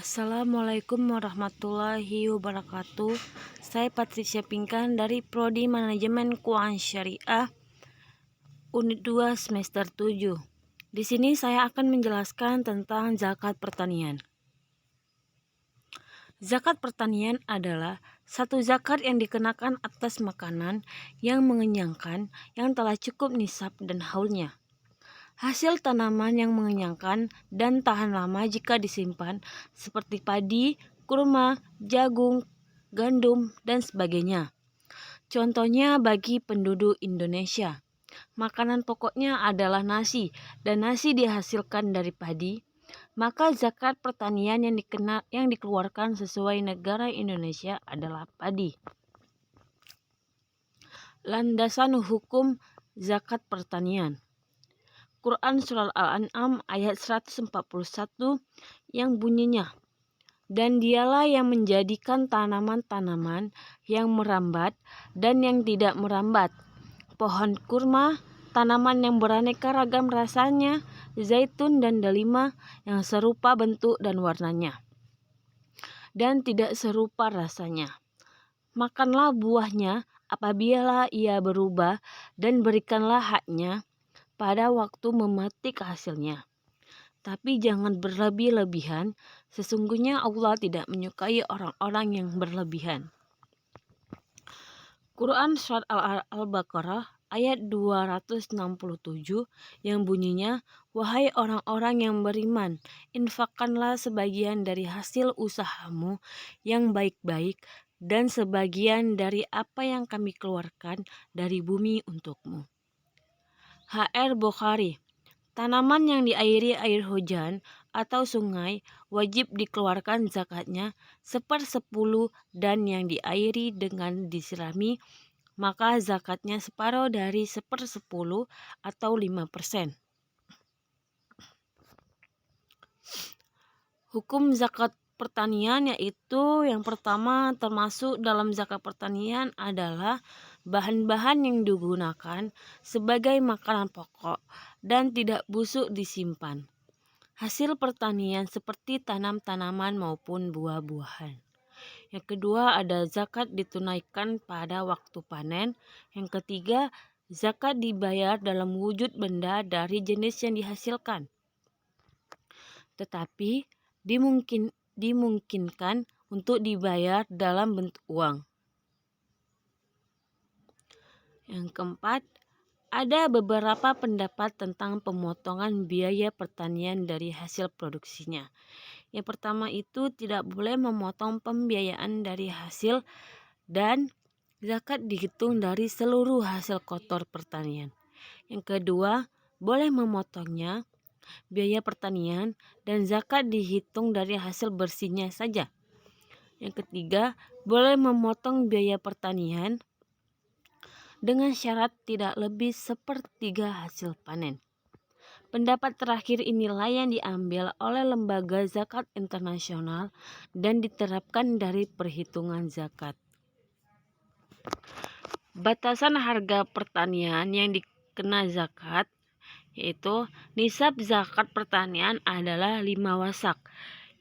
Assalamualaikum warahmatullahi wabarakatuh. Saya Patricia Pinkan dari Prodi Manajemen Keuangan Syariah Unit 2 semester 7. Di sini saya akan menjelaskan tentang zakat pertanian. Zakat pertanian adalah satu zakat yang dikenakan atas makanan yang mengenyangkan yang telah cukup nisab dan haulnya. Hasil tanaman yang mengenyangkan dan tahan lama jika disimpan seperti padi, kurma, jagung, gandum, dan sebagainya. Contohnya bagi penduduk Indonesia, makanan pokoknya adalah nasi dan nasi dihasilkan dari padi, maka zakat pertanian yang dikeluarkan sesuai negara Indonesia adalah padi. Landasan hukum zakat pertanian. Quran Surah Al-An'am ayat 141 yang bunyinya, "Dan dialah yang menjadikan tanaman-tanaman yang merambat dan yang tidak merambat, pohon kurma, tanaman yang beraneka ragam rasanya, zaitun dan delima yang serupa bentuk dan warnanya, dan tidak serupa rasanya. Makanlah buahnya apabila ia berubah dan berikanlah haknya pada waktu memetik hasilnya. Tapi jangan berlebih-lebihan, sesungguhnya Allah tidak menyukai orang-orang yang berlebihan." Quran Surat Al-Baqarah ayat 267 yang bunyinya, "Wahai orang-orang yang beriman, infakkanlah sebagian dari hasil usahamu yang baik-baik dan sebagian dari apa yang kami keluarkan dari bumi untukmu." HR Bukhari. Tanaman yang diairi air hujan atau sungai wajib dikeluarkan zakatnya 1/10, dan yang diairi dengan disirami maka zakatnya separuh dari 1/10 atau 5%. Hukum zakat pertanian yaitu yang pertama termasuk dalam zakat pertanian adalah bahan-bahan yang digunakan sebagai makanan pokok dan tidak busuk disimpan. Hasil pertanian seperti tanam-tanaman maupun buah-buahan. Yang kedua ada zakat ditunaikan pada waktu panen. Yang ketiga, zakat dibayar dalam wujud benda dari jenis yang dihasilkan, tetapi dimungkinkan untuk dibayar dalam bentuk uang. Yang keempat, ada beberapa pendapat tentang pemotongan biaya pertanian dari hasil produksinya. Yang pertama itu tidak boleh memotong pembiayaan dari hasil dan zakat dihitung dari seluruh hasil kotor pertanian. Yang kedua, boleh memotongnya biaya pertanian dan zakat dihitung dari hasil bersihnya saja. Yang ketiga, boleh memotong biaya pertanian dengan syarat tidak lebih 1/3 hasil panen. Pendapat terakhir inilah yang diambil oleh Lembaga Zakat Internasional dan diterapkan dari perhitungan zakat. Batasan harga pertanian yang dikena zakat yaitu nisab zakat pertanian adalah 5 wasak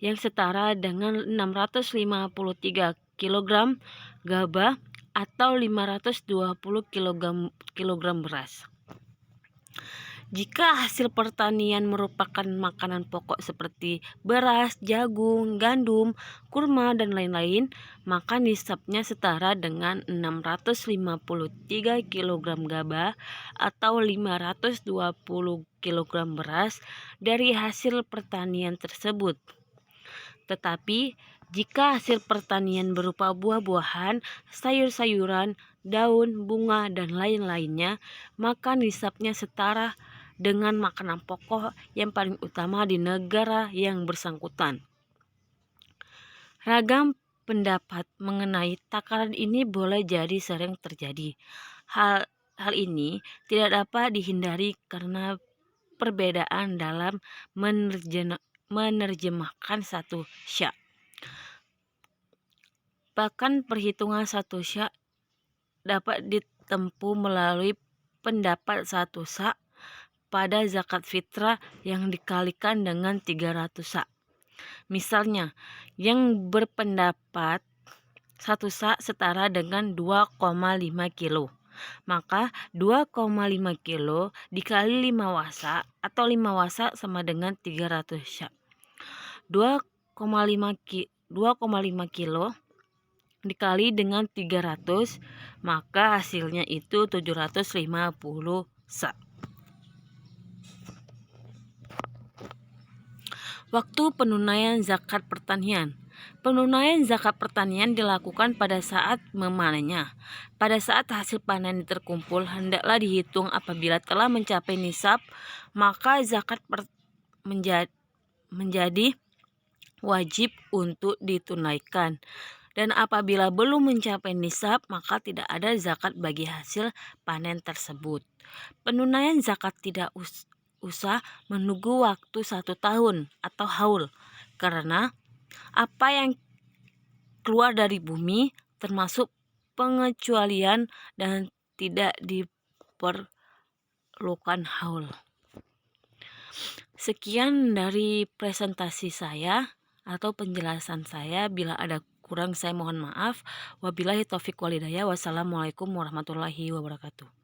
yang setara dengan 653 kg gabah atau 520 kg beras. Jika hasil pertanian merupakan makanan pokok seperti beras, jagung, gandum, kurma, dan lain-lain, maka nisabnya setara dengan 653 kg gabah atau 520 kg beras dari hasil pertanian tersebut. Tetapi jika hasil pertanian berupa buah-buahan, sayur-sayuran, daun, bunga, dan lain-lainnya, maka nisabnya setara dengan makanan pokok yang paling utama di negara yang bersangkutan. Ragam pendapat mengenai takaran ini boleh jadi sering terjadi. Hal ini tidak dapat dihindari karena perbedaan dalam menerjemahkan satu sya'. Bahkan perhitungan satu sya' dapat ditempuh melalui pendapat satu sa' pada zakat fitrah yang dikalikan dengan 300 sa'. Misalnya, yang berpendapat 1 sak setara dengan 2,5 kilo. Maka 2,5 kilo dikali 5 wasak atau 5 wasak sama dengan 300 sak. 2,5 kilo dikali dengan 300, maka hasilnya itu 750 sak. Waktu penunaian zakat pertanian. Penunaian zakat pertanian dilakukan pada saat memanennya. Pada saat hasil panen terkumpul, hendaklah dihitung apabila telah mencapai nisab, maka zakat menjadi wajib untuk ditunaikan. Dan apabila belum mencapai nisab, maka tidak ada zakat bagi hasil panen tersebut. Penunaian zakat tidak usah menunggu waktu 1 tahun atau haul, karena apa yang keluar dari bumi termasuk pengecualian dan tidak diperlukan haul. Sekian dari presentasi saya atau penjelasan saya. Bila ada kurang saya mohon maaf. Wabillahi taufiq walhidayah. Wassalamualaikum warahmatullahi wabarakatuh.